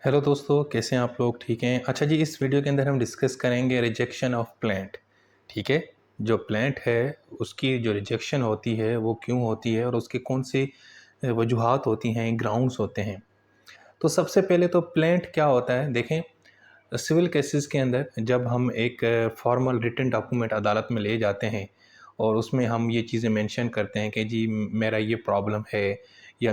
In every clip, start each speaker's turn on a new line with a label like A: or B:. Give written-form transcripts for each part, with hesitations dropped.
A: Hello दोस्तों, कैसे हैं आप लोग? ठीक हैं? अच्छा जी, इस वीडियो के अंदर हम डिस्कस करेंगे रिजेक्शन ऑफ प्लांट। ठीक है? जो प्लांट है उसकी जो रिजेक्शन होती है वो क्यों होती है और उसके कौन सी वजूहात होती हैं, ग्राउंड्स होते हैं। तो सबसे पहले तो प्लांट क्या होता है देखें। सिविल केसेस के अंदर जब हम एक फॉर्मल रिटन डॉक्यूमेंट अदालत में ले जाते हैं और उसमें हम ये चीज़ें मेंशन करते हैं कि जी मेरा ये प्रॉब्लम है या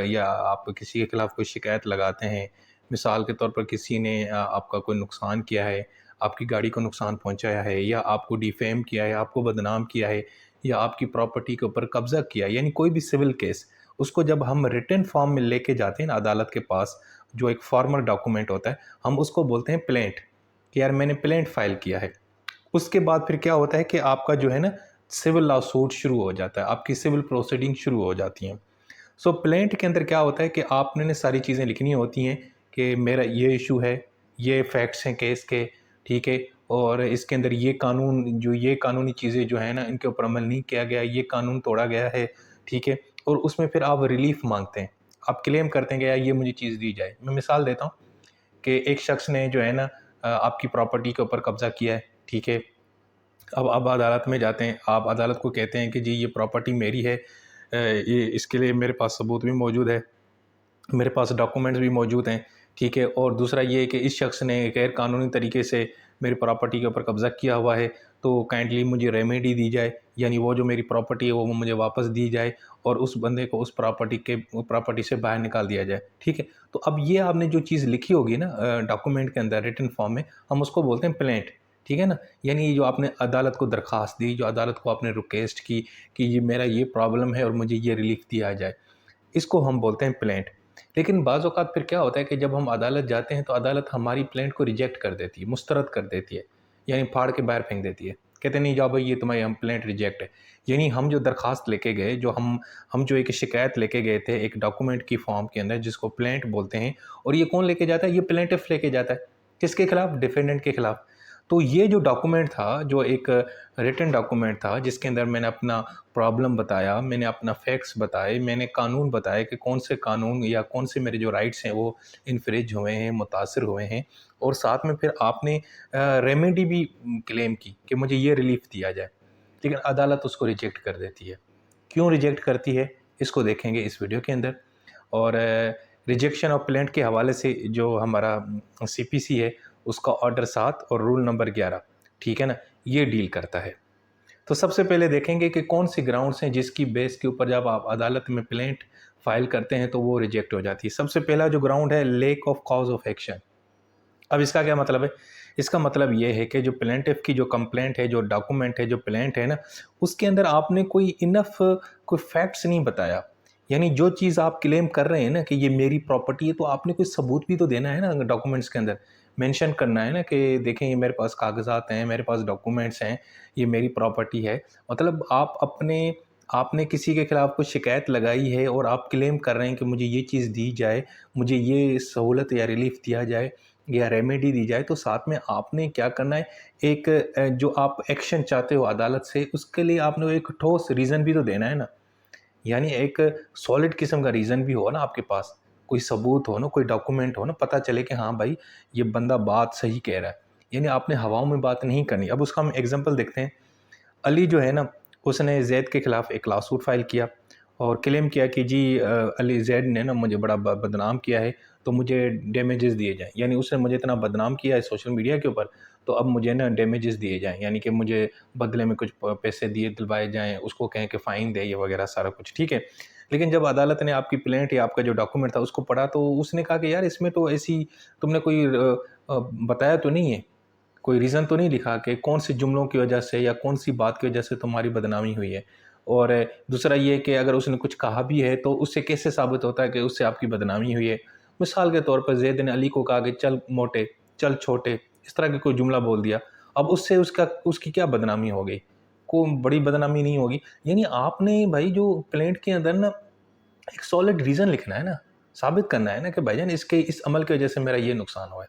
A: या आप किसी के खिलाफ़ कोई शिकायत लगाते हैं। मिसाल के तौर पर किसी ने आपका कोई नुकसान किया है, आपकी गाड़ी को नुकसान पहुंचाया है या आपको डिफेम किया है, आपको बदनाम किया है या आपकी प्रॉपर्टी के ऊपर कब्ज़ा किया है, यानी कोई भी सिविल केस, उसको जब हम रिटन फॉर्म में लेके जाते हैं ना अदालत के पास, जो एक फॉर्मल डॉक्यूमेंट होता है, हम उसको बोलते हैं प्लेंट, कि यार मैंने प्लेंट फाइल किया है। उसके बाद फिर क्या होता है कि आपका जो है ना सिविल लॉ सूट शुरू हो जाता है, आपकी सिविल प्रोसीडिंग शुरू हो जाती हैं। सो प्लेंट के अंदर क्या होता है कि आपने सारी चीज़ें लिखनी होती हैं कि मेरा ये इशू है, ये फैक्ट्स हैं केस के, ठीक है, और इसके अंदर ये कानूनी चीज़ें जो है ना इनके ऊपर अमल नहीं किया गया, ये कानून तोड़ा गया है, ठीक है। और उसमें फिर आप रिलीफ मांगते हैं, आप क्लेम करते हैं कि यार ये मुझे चीज़ दी जाए। मैं मिसाल देता हूँ कि एक शख्स ने जो है ना आपकी प्रॉपर्टी के ऊपर कब्ज़ा किया है, ठीक है। अब आप अदालत में जाते हैं, आप अदालत को कहते हैं कि जी ये प्रॉपर्टी मेरी है, ये इसके लिए मेरे पास सबूत भी मौजूद है, मेरे पास डॉक्यूमेंट्स भी मौजूद हैं, ठीक है। और दूसरा ये है कि इस शख्स ने गैर कानूनी तरीके से मेरी प्रॉपर्टी के ऊपर कब्ज़ा किया हुआ है, तो काइंडली मुझे रेमेडी दी जाए, यानी वो जो मेरी प्रॉपर्टी है वो मुझे वापस दी जाए और उस बंदे को उस प्रॉपर्टी से बाहर निकाल दिया जाए, ठीक है। तो अब ये आपने जो चीज़ लिखी होगी ना डॉक्यूमेंट के अंदर रिटन फॉर्म में, हम उसको बोलते हैं प्लेंट, ठीक है ना। यानी ये जो आपने अदालत को दरख्वास्त दी, जो अदालत को आपने रिक्वेस्ट की कि ये मेरा ये प्रॉब्लम है और मुझे ये रिलीफ दिया जाए, इसको हम बोलते हैं प्लेंट। लेकिन बाज़ औक़ात फिर क्या होता है कि जब हम अदालत जाते हैं तो अदालत हमारी प्लेंट को रिजेक्ट कर देती है, मुस्तरद कर देती है, यानी फाड़ के बाहर फेंक देती है। कहते हैं नहीं जाओ भई, ये तुम्हारी हम प्लेंट रिजेक्ट है। यानी हम जो दरख़्वास्त लेके गए, जो हम जो एक शिकायत लेके गए थे एक डॉक्यूमेंट की फ़ॉर्म के अंदर जिसको प्लेंट बोलते हैं, और ये कौन लेके जाता है? ये प्लेंटिफ़ लेके जाता है। किसके खिलाफ़? डिफेंडेंट के खिलाफ़। तो ये जो डॉक्यूमेंट था, जो एक रिटन डॉक्यूमेंट था जिसके अंदर मैंने अपना प्रॉब्लम बताया, मैंने अपना फैक्ट्स बताए, मैंने कानून बताए कि कौन से कानून या कौन से मेरे जो राइट्स हैं वो इन्फ्रिंज हुए हैं, मुतासिर हुए हैं, और साथ में फिर आपने रेमेडी भी क्लेम की कि मुझे ये रिलीफ़ दिया जाए। लेकिन अदालत उसको रिजेक्ट कर देती है। क्यों रिजेक्ट करती है? इसको देखेंगे इस वीडियो के अंदर। और रिजेक्शन ऑफ प्लेंट के हवाले से जो हमारा सीपीसी है, उसका ऑर्डर 7 और रूल नंबर 11, ठीक है ना, ये डील करता है। तो सबसे पहले देखेंगे कि कौन सी ग्राउंड्स हैं जिसकी बेस के ऊपर जब आप अदालत में प्लेंट फाइल करते हैं तो वो रिजेक्ट हो जाती है। सबसे पहला जो ग्राउंड है, lack of cause of action. अब इसका क्या मतलब है? इसका मतलब ये है कि जो प्लेंटिफ की जो कंप्लेंट है, जो डॉक्यूमेंट है, जो प्लेंट है ना, उसके अंदर आपने कोई इनफ कोई फैक्ट्स नहीं बताया। यानी जो चीज़ आप क्लेम कर रहे हैं ना कि ये मेरी प्रॉपर्टी है, तो आपने कोई सबूत भी तो देना है ना डॉक्यूमेंट्स के अंदर। मेंशन करना है ना कि देखें ये मेरे पास कागज़ात हैं, मेरे पास डॉक्यूमेंट्स हैं, ये मेरी प्रॉपर्टी है। मतलब आपने किसी के खिलाफ़ कोई शिकायत लगाई है और आप क्लेम कर रहे हैं कि मुझे ये चीज़ दी जाए, मुझे ये सहूलत या रिलीफ़ दिया जाए या रेमेडी दी जाए, तो साथ में आपने क्या करना है, एक जो आप एक्शन चाहते हो अदालत से, उसके लिए आपने एक ठोस रीज़न भी तो देना है ना। यानी एक सॉलिड किस्म का रीज़न भी हो ना आपके पास, कोई सबूत हो ना, कोई डॉक्यूमेंट हो ना, पता चले कि हाँ भाई, ये बंदा बात सही कह रहा है। यानी आपने हवाओं में बात नहीं करनी। अब उसका हम एग्ज़ाम्पल देखते हैं। अली जो है ना, उसने ज़ैद के खिलाफ़ एक लॉसूट फ़ाइल किया और क्लेम किया कि जी अली ज़ैद ने ना मुझे बड़ा बदनाम किया है, तो मुझे डैमेजेस दिए जाएँ। यानी उसने मुझे इतना बदनाम किया है सोशल मीडिया के ऊपर, तो अब मुझे ना डैमेजेस दिए जाएँ, यानी कि मुझे बदले में कुछ प पैसे दिलवाए जाएँ, उसको कहें कि फ़ाइन दे, ये वगैरह सारा कुछ, ठीक है। लेकिन जब अदालत ने आपकी प्लेंट या आपका जो डॉक्यूमेंट था उसको पढ़ा, तो उसने कहा कि यार इसमें तो ऐसी तुमने कोई बताया तो नहीं है, कोई रीज़न तो नहीं लिखा कि कौन से जुमलों की वजह से या कौन सी बात की वजह से तुम्हारी बदनामी हुई है। और दूसरा ये कि अगर उसने कुछ कहा भी है तो उससे कैसे साबित होता है कि उससे आपकी बदनामी हुई है। मिसाल के तौर पर ज़ैद ने अली को कहा कि चल मोटे, चल छोटे, इस तरह का कोई जुमला बोल दिया। अब उससे उसकी क्या बदनामी हो गई? कोई बड़ी बदनामी नहीं होगी। यानी आपने भाई जो प्लेंट के अंदर ना एक सॉलिड रीज़न लिखना है ना, साबित करना है ना कि भाईजान इसके इस अमल की वजह से मेरा ये नुकसान हुआ है।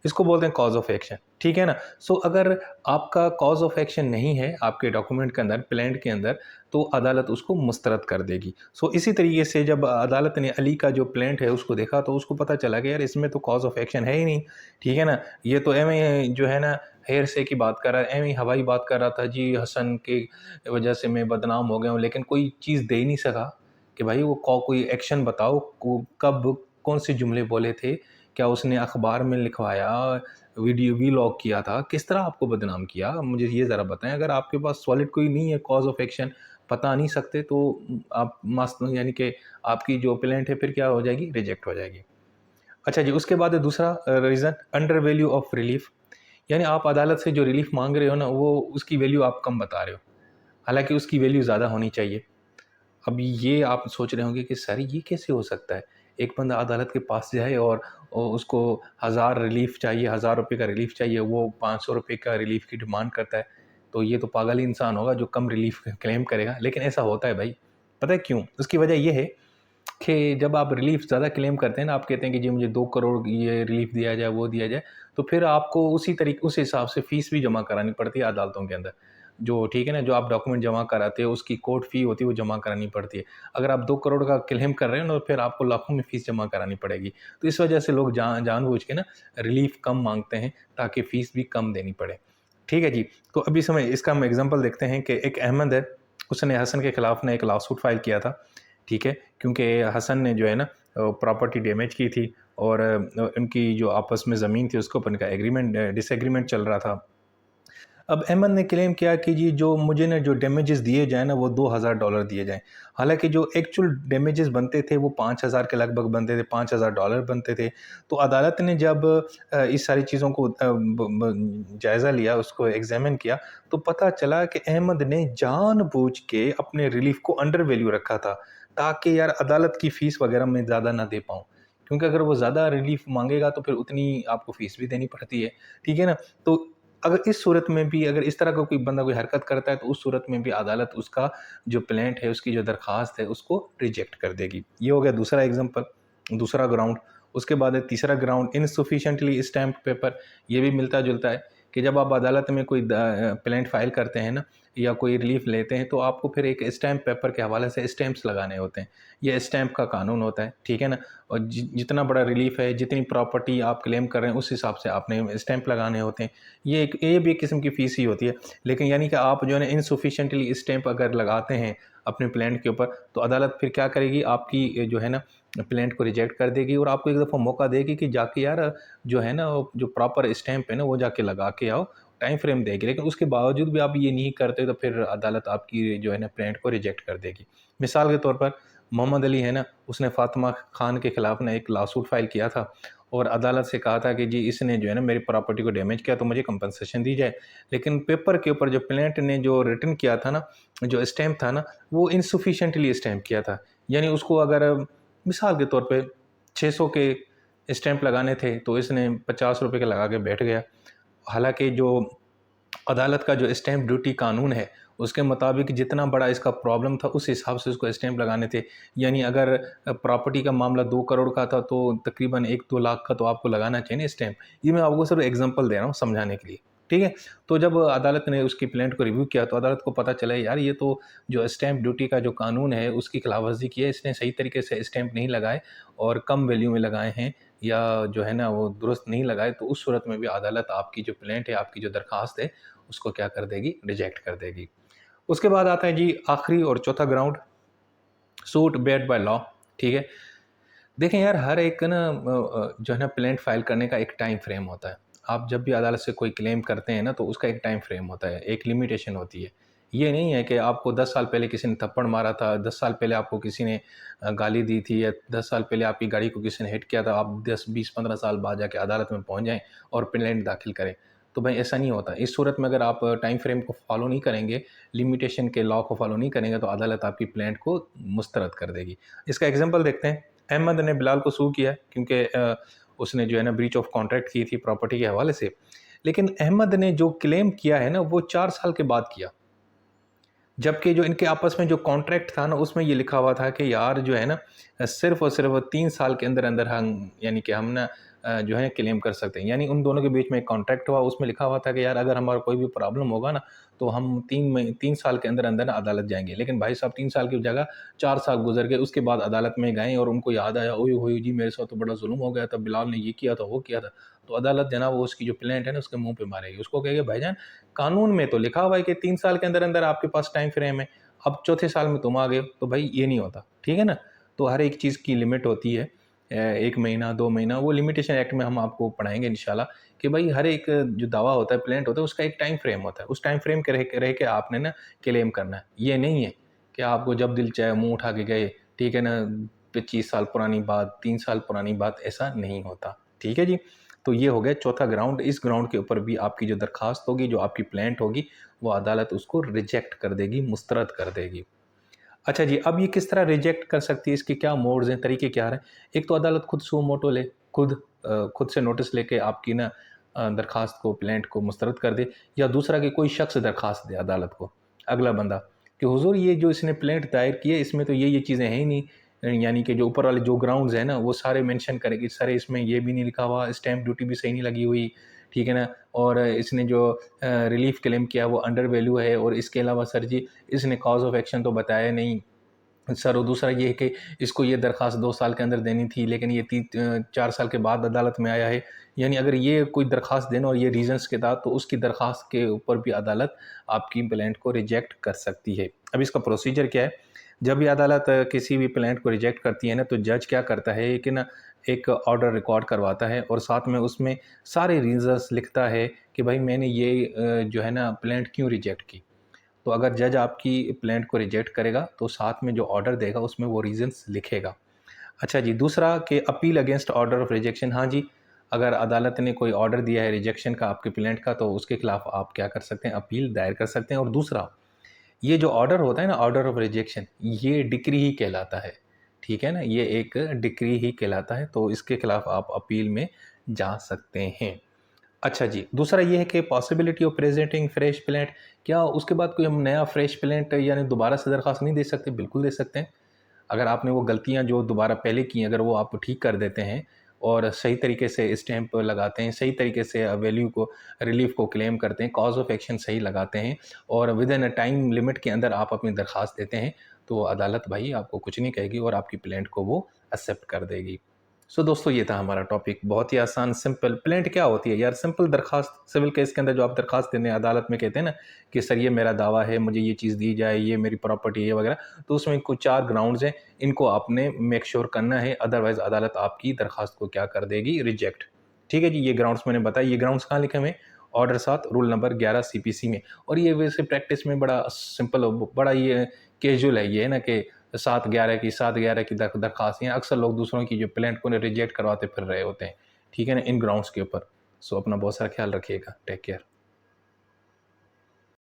A: इसको बोलते हैं कॉज ऑफ एक्शन, ठीक है ना। सो अगर आपका कॉज ऑफ एक्शन नहीं है आपके डॉक्यूमेंट के अंदर, प्लांट के अंदर, तो अदालत उसको मुस्तरद कर देगी। सो इसी तरीके से जब अदालत ने अली का जो प्लांट है उसको देखा तो उसको पता चला कि यार इसमें तो कॉज ऑफ एक्शन है ही नहीं, ठीक है ना। ये तो एवं जो है ना हेयर से की बात कर रहा है, एवं हवाई बात कर रहा था जी, हसन के वजह से मैं बदनाम हो गया हूँ, लेकिन कोई चीज़ दे ही नहीं सका कि भाई वो कोई एक्शन बताओ, कब कौन से जुमले बोले थे, क्या उसने अखबार में लिखवाया, वीडियो वीलॉग किया था, किस तरह आपको बदनाम किया, मुझे ये ज़रा बताएं। अगर आपके पास सॉलिड कोई नहीं है कॉज ऑफ एक्शन, बता नहीं सकते, तो आप मस्त यानी कि आपकी जो प्लेंट है फिर क्या हो जाएगी, रिजेक्ट हो जाएगी। अच्छा जी, उसके बाद है दूसरा reason, under value of relief. यानी आप अदालत से जो रिलीफ मांग रहे हो ना, वो उसकी वैल्यू आप कम बता रहे हो, हालांकि उसकी वैल्यू ज़्यादा होनी चाहिए। अब ये आप सोच रहे होंगे कि सर ये कैसे हो सकता है, एक बंदा अदालत के पास जाए और उसको 1000 रिलीफ चाहिए, 1000 रुपये का रिलीफ चाहिए, वो 500 रुपये का रिलीफ की डिमांड करता है, तो ये तो पागल ही इंसान होगा जो कम रिलीफ क्लेम करेगा। लेकिन ऐसा होता है भाई, पता है क्यों? उसकी वजह ये है कि जब आप रिलीफ ज़्यादा क्लेम करते हैं ना, आप कहते हैं कि जी मुझे 2 करोड़ ये रिलीफ दिया जाए, वो दिया जाए, तो फिर आपको उसी तरीके उस हिसाब से फ़ीस भी जमा करानी पड़ती है अदालतों के अंदर। जो ठीक है ना, जो आप डॉक्यूमेंट जमा कराते हो उसकी कोर्ट फ़ी होती है, वो जमा करानी पड़ती है। अगर आप 2 करोड़ का क्लेम कर रहे हो ना, तो फिर आपको लाखों में फ़ीस जमा करानी पड़ेगी। तो इस वजह से लोग जानबूझ के ना रिलीफ कम माँगते हैं ताकि फ़ीस भी कम देनी पड़े। ठीक है जी, तो अभी समय इसका हम एग्ज़ाम्पल देखते हैं कि एक अहमद है, उसने हसन के खिलाफ ना एक लॉसूट फ़ाइल किया था, ठीक है? क्योंकि हसन ने जो है ना प्रॉपर्टी डैमेज की थी और उनकी जो आपस में ज़मीन थी उसके ऊपर इनका एग्रीमेंट डिसएग्रीमेंट चल रहा था। अब अहमद ने क्लेम किया कि जी जो मुझे ना जो डैमेजेस दिए जाए ना वो $2000 दिए जाएँ। हालाँकि जो एक्चुअल डैमेजेस बनते थे वो 5000 के लगभग बनते थे, $5000 बनते थे। तो अदालत ने जब इस सारी चीज़ों को जायज़ा लिया, उसको एग्ज़ामिन किया, तो पता चला कि अहमद ने जानबूझ के अपने रिलीफ़ को अंडर वैल्यू रखा था, ताकि यार अदालत की फ़ीस वग़ैरह मैं ज़्यादा ना दे पाऊँ। क्योंकि अगर वो ज़्यादा रिलीफ़ माँगेगा तो फिर उतनी आपको फ़ीस भी देनी पड़ती है, ठीक है ना? तो अगर इस सूरत में भी अगर इस तरह का कोई बंदा कोई हरकत करता है, तो उस सूरत में भी अदालत उसका जो प्लांट है, उसकी जो दरख्वास्त है, उसको रिजेक्ट कर देगी। ये हो गया दूसरा एग्ज़ाम्पल, दूसरा ग्राउंड। उसके बाद है तीसरा ग्राउंड, इनसफिशिएंटली स्टैम्प्ड पेपर। ये भी मिलता-जुलता है कि जब आप अदालत में कोई प्लांट फाइल करते हैं ना या कोई रिलीफ लेते हैं, तो आपको फिर एक स्टैम्प पेपर के हवाले से स्टैम्प्स लगाने होते हैं। ये स्टैम्प का कानून होता है, ठीक है ना? और जितना बड़ा रिलीफ है, जितनी प्रॉपर्टी आप क्लेम कर रहे हैं, उस हिसाब से आपने स्टैम्प लगाने होते हैं। ये भी एक किस्म की फ़ीस ही होती है। लेकिन यानी कि आप जो है ना इनसफिशिएंटली स्टैम्प अगर लगाते हैं अपने प्लांट के ऊपर, तो अदालत फिर क्या करेगी, आपकी जो है ना प्लांट को रिजेक्ट कर देगी और आपको एक दफ़ा मौका देगी कि जाके यार जो है ना वो जो प्रॉपर स्टैम्प है ना वो जाके लगा के आओ, टाइम फ्रेम देगी। लेकिन उसके बावजूद भी आप ये नहीं करते तो फिर अदालत आपकी जो है ना प्लांट को रिजेक्ट कर देगी। मिसाल के तौर पर मोहम्मद अली है ना, उसने फ़ातिमा खान के खिलाफ़ ना एक लॉसूट फ़ाइल किया था और अदालत से कहा था कि जी इसने जो है ना मेरी प्रॉपर्टी को डैमेज किया तो मुझे कंपनसेशन दी जाए। लेकिन पेपर के ऊपर जो प्लांट ने जो रिटन किया था ना, जो स्टैम्प था ना, वो इनसफिशिएंटली स्टैम्प किया था। यानी उसको अगर मिसाल के तौर पे 600 के स्टैम्प लगाने थे, तो इसने ₹50 के लगा के बैठ गया। हालाँकि जो अदालत का जो स्टैम्प ड्यूटी कानून है, उसके मुताबिक जितना बड़ा इसका प्रॉब्लम था, उस हिसाब से उसको स्टैम्प लगाने थे। यानी अगर प्रॉपर्टी का मामला 2 करोड़ का था, तो तकरीबन 1-2 लाख का तो आपको लगाना चाहिए ना स्टैम्प। ये मैं आपको सिर्फ एग्ज़ाम्पल दे रहा हूँ समझाने के लिए, ठीक है? तो जब अदालत ने उसकी प्लांट को रिव्यू किया, तो अदालत को पता चला यार ये तो जो स्टैम्प ड्यूटी का जो कानून है, उसकी खिलाफ़वर्ज़ी की है। इसने सही तरीके से स्टैम्प नहीं लगाए और कम वैल्यू में लगाए हैं या जो है ना वो दुरुस्त नहीं लगाए, तो उस सूरत में भी अदालत आपकी जो प्लांट है, आपकी जो दरख़्वास्त है, उसको क्या कर देगी, रिजेक्ट कर देगी। उसके बाद आता है जी आखिरी और चौथा ground, suit bed by law, ठीक है? देखें यार, हर एक ना जो है ना प्लांट फाइल करने का एक टाइम फ्रेम होता है। आप जब भी अदालत से कोई क्लेम करते हैं ना, तो उसका एक टाइम फ्रेम होता है, एक लिमिटेशन होती है। ये नहीं है कि आपको 10 साल पहले किसी ने थप्पड़ मारा था, 10 साल पहले आपको किसी ने गाली दी थी या 10 साल पहले आपकी गाड़ी को किसी ने हिट किया था, आप 10, 20, 15 साल बाद जाके अदालत में पहुँच जाएँ और प्लांट दाखिल करें। तो भाई ऐसा नहीं होता। इस सूरत में अगर आप टाइम फ्रेम को फ़ॉलो नहीं करेंगे, लिमिटेशन के लॉ को फ़ॉलो नहीं करेंगे, तो अदालत आपकी प्लांट को मुस्तरद कर देगी। इसका एग्ज़ाम्पल देखते हैं। अहमद ने बिलाल को सू किया क्योंकि उसने जो है ना ब्रीच ऑफ कॉन्ट्रैक्ट की थी प्रॉपर्टी के हवाले से। लेकिन अहमद ने जो क्लेम किया है ना वो 4 साल के बाद किया। जबकि जो इनके आपस में जो कॉन्ट्रैक्ट था ना उसमें ये लिखा हुआ था कि यार जो है ना सिर्फ़ और सिर्फ़ 3 साल के अंदर-अंदर हम यानी कि हम ना जो है क्लेम कर सकते हैं। यानी उन दोनों के बीच में एक कॉन्ट्रैक्ट हुआ, उसमें लिखा हुआ था कि यार अगर हमारा कोई भी प्रॉब्लम होगा ना तो हम 3 साल के अंदर अदालत जाएँगे। लेकिन भाई साहब 3 साल की जगह 4 साल गुज़र गए, उसके बाद अदालत में गए और उनको याद आया, ओए होए जी मेरे साथ तो बड़ा ज़ुल्म हो गया था, बिलाल ने ये किया था, वो किया था। तो अदालत जनाब वो उसकी जो प्लेंट है ना उसके मुँह पे मारेगी। उसको कहेगी भाईजान कानून में तो लिखा हुआ है कि 3 साल के अंदर आपके पास टाइम फ्रेम है, अब चौथे साल में तुम आ गए हो, तो भाई ये नहीं होता, ठीक है ना? तो हर एक चीज़ की लिमिट होती है। 1 महीना, 2 महीना वो लिमिटेशन एक्ट में हम आपको पढ़ाएँगे इंशाल्लाह कि भाई हर एक जो दावा होता है, प्लेंट होता है, उसका एक टाइम फ्रेम होता है। उस टाइम फ्रेम के रह के आपने ना क्लेम करना है। ये नहीं है कि आपको जब दिल चाहे मुँह उठा के गए, ठीक है ना? 25 साल पुरानी बात, 3 साल पुरानी बात, ऐसा नहीं होता। ठीक है जी? तो ये हो गया चौथा ग्राउंड। इस ग्राउंड के ऊपर भी आपकी जो दरख़्वास्त होगी, जो आपकी प्लेंट होगी, वो अदालत उसको रिजेक्ट कर देगी, मुस्तरद कर देगी। अच्छा जी, अब ये किस तरह रिजेक्ट कर सकती है, इसके क्या मोड्स हैं, तरीके क्या हैं? एक तो अदालत खुद सुओ मोटो ले, खुद से नोटिस लेके आपकी ना दरख़्वास्त को, प्लेंट को मुस्तरद कर दे, या दूसरा कि कोई शख्स दरख़्वास्त दे अदालत को, अगला बंदा, कि हुज़ूर ये जो इसने प्लेंट दायर की है, इसमें तो ये चीज़ें हैं ही नहीं। यानी कि जो ऊपर वाले जो ग्राउंड्स हैं ना, वो सारे मेंशन करे कि सर इसमें ये भी नहीं लिखा हुआ, स्टैम्प ड्यूटी भी सही नहीं लगी हुई, ठीक है ना? और इसने जो रिलीफ़ क्लेम किया वो अंडर वैल्यू है, और इसके अलावा सर जी इसने कॉज़ ऑफ एक्शन तो बताया नहीं। सर और दूसरा ये है कि इसको ये दरख़्वास्त 2 साल के अंदर देनी थी, लेकिन ये 4 साल के बाद अदालत में आया है। यानी अगर ये कोई दरख़्वास्त देना और ये रीज़न्स के साथ, तो उसकी दरख़्वास्त के ऊपर भी अदालत आपकी प्लेंट को रिजेक्ट कर सकती है। अब इसका प्रोसीजर क्या है? जब भी अदालत किसी भी प्लेंट को रिजेक्ट करती है ना, तो जज क्या करता है कि ना एक ऑर्डर रिकॉर्ड करवाता है और साथ में उसमें सारे रीज़न्स लिखता है कि भाई मैंने ये जो है ना प्लेंट क्यों रिजेक्ट की। तो अगर जज आपकी प्लेंट को रिजेक्ट करेगा तो साथ में जो ऑर्डर देगा उसमें वो रीज़न्स लिखेगा। अच्छा जी, दूसरा कि appeal against order of rejection. हाँ जी, अगर अदालत ने कोई ऑर्डर दिया है रिजेक्शन का आपके प्लेंट का, तो उसके खिलाफ आप क्या कर सकते हैं, अपील दायर कर सकते हैं। और दूसरा, ये जो ऑर्डर होता है ना, ऑर्डर ऑफ रिजेक्शन, ये डिक्री ही कहलाता है, ठीक है ना? ये एक डिक्री ही कहलाता है, तो इसके खिलाफ आप अपील में जा सकते हैं। अच्छा जी, दूसरा ये है कि पॉसिबिलिटी ऑफ प्रेज़ेंटिंग फ्रेश प्लेंट, क्या उसके बाद कोई हम नया फ्रेश प्लेंट यानी दोबारा से दरख़्वास्त नहीं दे सकते? बिल्कुल दे सकते हैं। अगर आपने वो गलतियाँ जो दोबारा पहले की, अगर वो आप ठीक कर देते हैं और सही तरीके से स्टैम्प लगाते हैं, सही तरीके से वैल्यू को, रिलीफ़ को क्लेम करते हैं, कॉज़ ऑफ एक्शन सही लगाते हैं और विदिन अ टाइम लिमिट के अंदर आप अपनी दरख़्वास्त देते हैं, तो अदालत भाई आपको कुछ नहीं कहेगी और आपकी प्लेंट को वो एक्सेप्ट कर देगी। सो दोस्तों, ये था हमारा टॉपिक, बहुत ही आसान, सिंपल। प्लेंट क्या होती है यार? सिंपल दरखास्त, सिविल केस के अंदर जो आप दरखास्त देने अदालत में कहते हैं ना कि सर ये मेरा दावा है, मुझे ये चीज़ दी जाए, ये मेरी प्रॉपर्टी है वगैरह, तो उसमें कुछ 4 ग्राउंड्स हैं, इनको आपने मेक श्योर करना है, अदरवाइज अदालत आपकी दरखास्त को क्या कर देगी, रिजेक्ट। ठीक है जी, ये ग्राउंड्स मैंने बताया। ये ग्राउंड्स कहाँ लिखे हुए हैं? ऑर्डर 7 रूल नंबर 11 सीपीसी में। और ये वैसे प्रैक्टिस में बड़ा सिंपल, बड़ा ये कैजुअल है, ये है ना कि 7/11 की दरख्वास्त हैं। अक्सर लोग दूसरों की जो प्लेंट को रिजेक्ट करवाते फिर रहे होते हैं, ठीक है ना, इन ग्राउंड्स के ऊपर। सो अपना बहुत सारा ख्याल रखिएगा। Take care.